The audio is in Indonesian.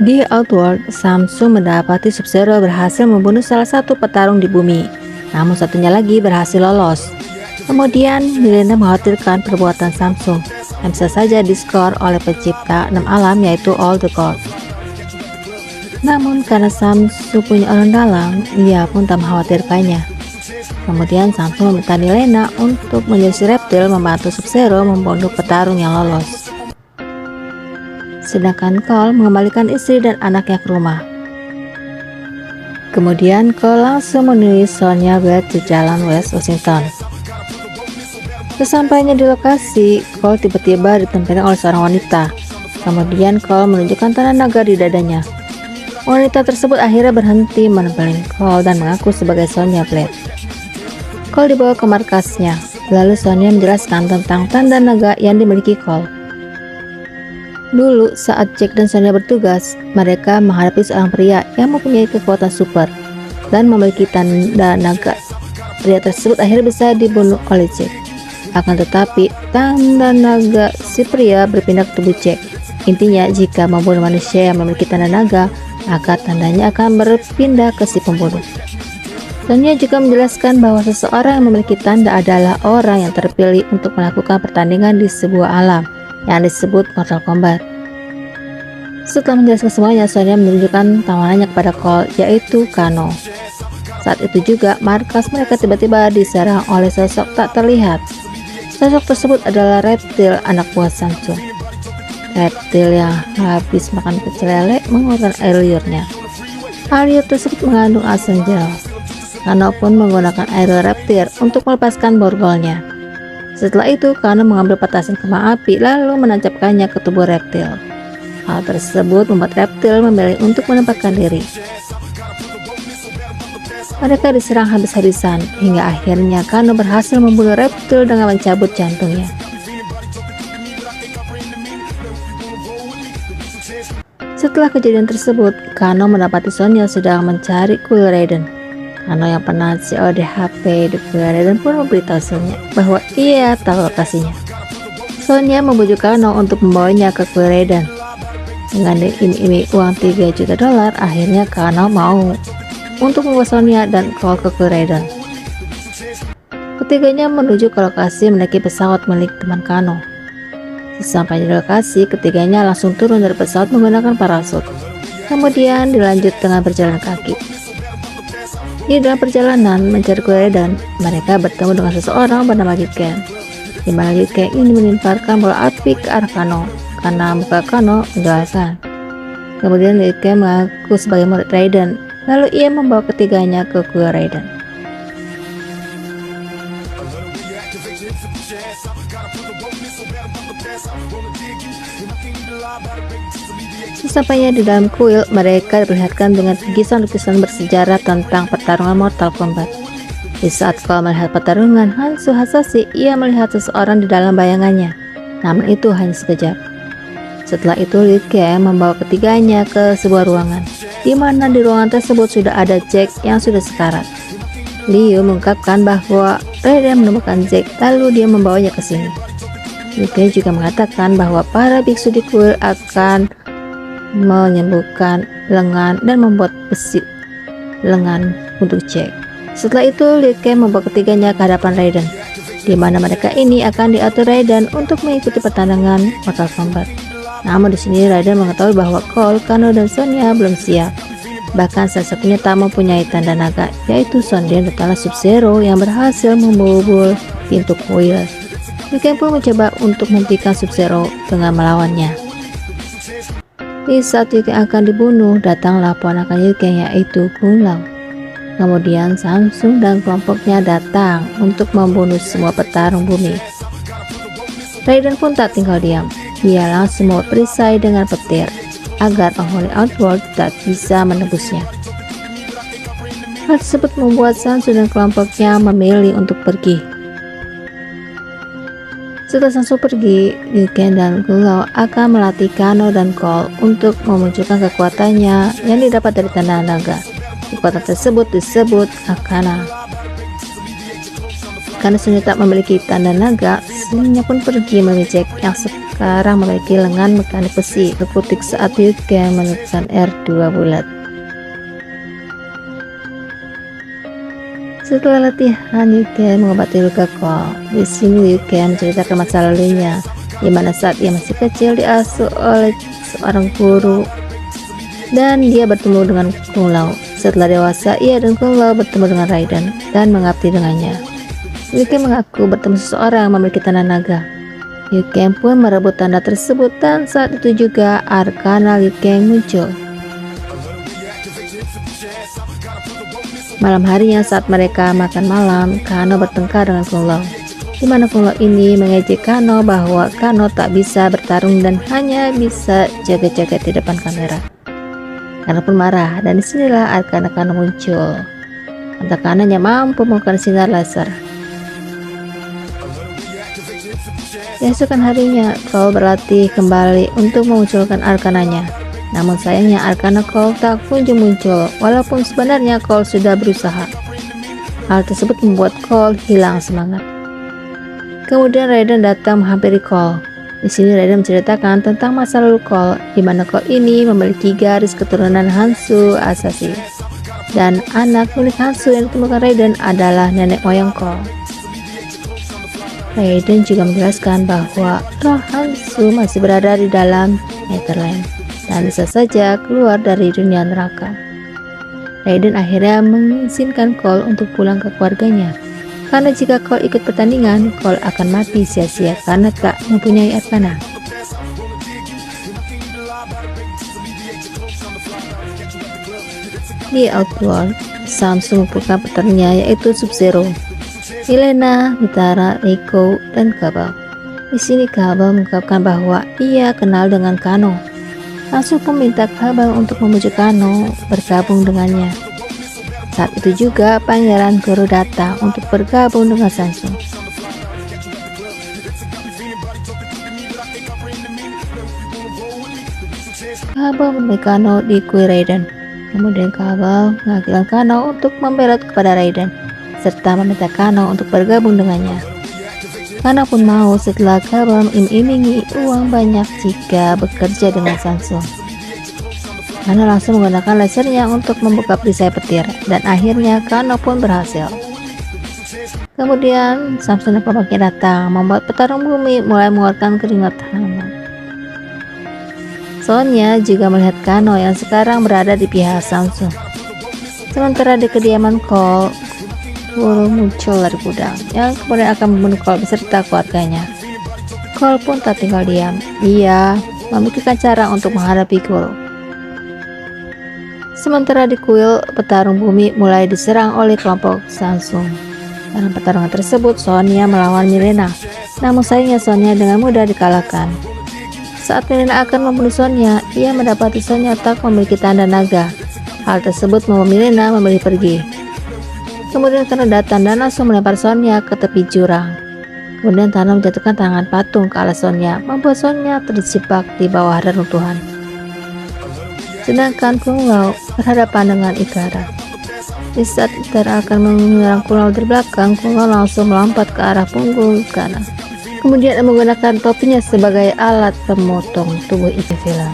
Di Outworld, Samsung mendapati Sub-Zero berhasil membunuh salah satu petarung di bumi, namun satunya lagi berhasil lolos. Kemudian, Milena mengkhawatirkan perbuatan Samsung yang bisa saja diskor oleh pencipta 6 alam yaitu All the God. Namun karena Samsung punya orang dalam, ia pun tak mengkhawatirkannya. Kemudian Samsung meminta Milena untuk menjadi si reptil membantu Sub-Zero membunuh petarung yang lolos. Sedangkan Cole mengembalikan istri dan anaknya ke rumah. Kemudian Cole langsung menemui Sonya West di jalan West Washington. Sesampainya di lokasi, Cole tiba-tiba ditempelin oleh seorang wanita. Kemudian Cole menunjukkan tanda naga di dadanya. Wanita tersebut akhirnya berhenti menempelin Cole dan mengaku sebagai Sonya Blade. Cole dibawa ke markasnya, lalu Sonya menjelaskan tentang tanda naga yang dimiliki Cole. Dulu saat Jack dan Sonya bertugas, mereka menghadapi seorang pria yang mempunyai kekuatan super dan memiliki tanda naga. Pria tersebut akhirnya bisa dibunuh oleh Jack. Akan tetapi, tanda naga si pria berpindah ke tubuh Jack. Intinya, jika membunuh manusia yang memiliki tanda naga, maka tandanya akan berpindah ke si pembunuh. Sonya juga menjelaskan bahwa seseorang yang memiliki tanda adalah orang yang terpilih untuk melakukan pertandingan di sebuah alam yang disebut Mortal Kombat. Setelah menjelaskan semuanya, Sonya menunjukkan tawanannya kepada Cole, yaitu Kano. Saat itu juga, markas mereka tiba-tiba diserang oleh sosok tak terlihat. Sosok tersebut adalah reptil anak buah Samsung. Reptil yang habis makan pecel lele mengeluarkan air liurnya. Air liur tersebut mengandung asam jelau. Kano pun menggunakan air reptil untuk melepaskan borgolnya. Setelah itu, Kano mengambil petasan kembang api lalu menancapkannya ke tubuh reptil. Hal tersebut membuat reptil memilih untuk menempatkan diri. Mereka diserang habis-habisan hingga akhirnya Kano berhasil membunuh reptil dengan mencabut jantungnya. Setelah kejadian tersebut, Kano mendapati Sonya sedang mencari Kuil Raiden. Kano yang pernah COD HP di Kuil Raiden pun memberitahu Sonya bahwa ia tahu lokasinya. Sonya membujuk Kano untuk membawanya ke Kuil Raiden. Dengan diiming-iming uang $3 juta, akhirnya Kano mau untuk membawa Sonya dan Cole ke Kuil Raiden. Ketiganya menuju ke lokasi menaiki pesawat milik teman Kano. Sesampai di lokasi, ketiganya langsung turun dari pesawat menggunakan parasut. Kemudian dilanjut dengan berjalan kaki. Di dalam perjalanan mencari Kuil Raiden, mereka bertemu dengan seseorang bernama Liken, di mana Liken ini melemparkan bola api ke arah Kano karena muka Kano menjelaskan. Kemudian Liken mengaku sebagai murid Raiden, lalu ia membawa ketiganya ke Kuil Raiden. Sesampainya di dalam kuil, mereka diperlihatkan dengan lukisan-lukisan bersejarah tentang pertarungan Mortal Kombat. Di saat Cole melihat pertarungan Hanzo Hasashi, ia melihat seseorang di dalam bayangannya, namun itu hanya sekejap. Setelah itu, Liu Kang membawa ketiganya ke sebuah ruangan, di mana di ruangan tersebut sudah ada Jack yang sudah sekarat. Liu mengungkapkan bahwa Raiden menemukan Jack, lalu dia membawanya ke sini. Liu Kang juga mengatakan bahwa para biksu di kuil akan menyembuhkan lengan dan membuat besi lengan untuk Jack. Setelah itu, Liu Kang membawa ketiganya ke hadapan Raiden, di mana mereka ini akan diatur Raiden untuk mengikuti pertandingan Mortal Kombat. Namun di sini Raiden mengetahui bahwa Cole, Kano, dan Sonya belum siap. Bahkan salah satunya tak mempunyai tanda naga, yaitu Sonya adalah Sub-Zero yang berhasil membobol pintu kuil. Liu Kang pun mencoba untuk menghentikan Sub-Zero dengan melawannya. Di saat Liu Kang akan dibunuh, datanglah ponakan Liu Kang yaitu Kung Lao. Kemudian Samsung dan kelompoknya datang untuk membunuh semua petarung bumi. Raiden pun tak tinggal diam. Dia langsung membuat perisai dengan petir agar penghuni Outworld tak bisa menebusnya. Hal tersebut membuat Samsung dan kelompoknya memilih untuk pergi. Setelah Samsung pergi, Liu Kang dan Kung Lao akan melatih Kano dan Cole untuk memunculkan kekuatannya yang didapat dari tanda naga. Kekuatan tersebut disebut Akana. Karena Sonya tak memiliki tanda naga, Sonya pun pergi memilih Jack yang sekarang memiliki lengan mekanik besi, terkutik saat Liu Kang menemukan R2 bulat. Setelah latihan, Liu Kang mengobati luka Cole. Di sini Liu Kang menceritakan masa lalunya, di mana saat ia masih kecil diasuh oleh seorang guru dan dia bertemu dengan Kung Lao. Setelah dewasa, ia dan Kung Lao bertemu dengan Raiden dan mengabdi dengannya. Liu Kang mengaku bertemu seseorang yang memiliki tanda naga. Liu Kang pun merebut tanda tersebut dan saat itu juga Arkana Liu Kang muncul. Malam harinya saat mereka makan malam, Kano bertengkar dengan Kung Lao, di mana Kung Lao ini mengejek Kano bahwa Kano tak bisa bertarung dan hanya bisa jaga-jaga di depan kamera. Kano pun marah dan disinilah Arkana Kano muncul. Mata kanannya mampu melakukan sinar laser. Keesokan harinya, Cole berlatih kembali untuk memunculkan arkananya. Namun sayangnya Arkana Cole tak kunjung muncul, walaupun sebenarnya Cole sudah berusaha. Hal tersebut membuat Cole hilang semangat. Kemudian Raiden datang menghampiri Cole. Di sini Raiden menceritakan tentang masa lalu Cole, di mana Cole ini memiliki garis keturunan Hanzo Hasashi. Dan anak milik Hanzo yang ditemukan Raiden adalah nenek moyang Cole. Raiden juga menjelaskan bahwa roh Hanzo masih berada di dalam Netherland dan bisa saja keluar dari dunia neraka. Raiden akhirnya mengizinkan Cole untuk pulang ke keluarganya, karena jika Cole ikut pertandingan, Cole akan mati sia-sia karena tak mempunyai Arkana. Di Outworld, Samsung mempunyai partnernya yaitu Sub-Zero, Mileena, Mitara, Reiko, dan Kabal. Di sini Kabal mengungkapkan bahwa ia kenal dengan Kano. Langsung meminta Kabal untuk memujuk Kano bergabung dengannya. Saat itu juga Pangeran Goro datang untuk bergabung dengan Samsung. Kabal menemui Kano di kuil Raiden. Kemudian Kabal mengakhirkan Kano untuk membelot kepada Raiden, serta meminta Kano untuk bergabung dengannya. Kano pun mau setelah Kabal mengiming-imingi uang banyak jika bekerja dengan Samsung. Kano langsung menggunakan lasernya untuk membuka perisai petir, dan akhirnya Kano pun berhasil. Kemudian Samsung dan kelompoknya datang, membuat petarung bumi mulai mengeluarkan keringat hangat. Sonya juga melihat Kano yang sekarang berada di pihak Samsung. Sementara di kediaman Cole, Guru muncul dari gudang yang kemudian akan membunuh Cole beserta keluarganya. Cole pun tak tinggal diam, ia memikirkan cara untuk menghadapi Guru. Sementara di kuil, petarung bumi mulai diserang oleh kelompok Samsung. Dalam pertarungan tersebut, Sonya melawan Mileena, namun sayangnya Sonya dengan mudah dikalahkan. Saat Mileena akan membunuh Sonya, ia mendapati Sonya tak memiliki tanda naga. Hal tersebut membuat Mileena memilih pergi. Kemudian Kano datang dan langsung melempar Sonya ke tepi jurang. Kemudian Tano menjatuhkan tangan patung ke arah Sonya, membuat Sonya terjebak di bawah reruntuhan. Sedangkan Kung Lao berhadapan dengan Ikara. Di saat Ikara akan menyerang Kung Lao dari belakang, Kung Lao langsung melompat ke arah punggung kanan. Kemudian menggunakan topinya sebagai alat pemotong tubuh Ikara.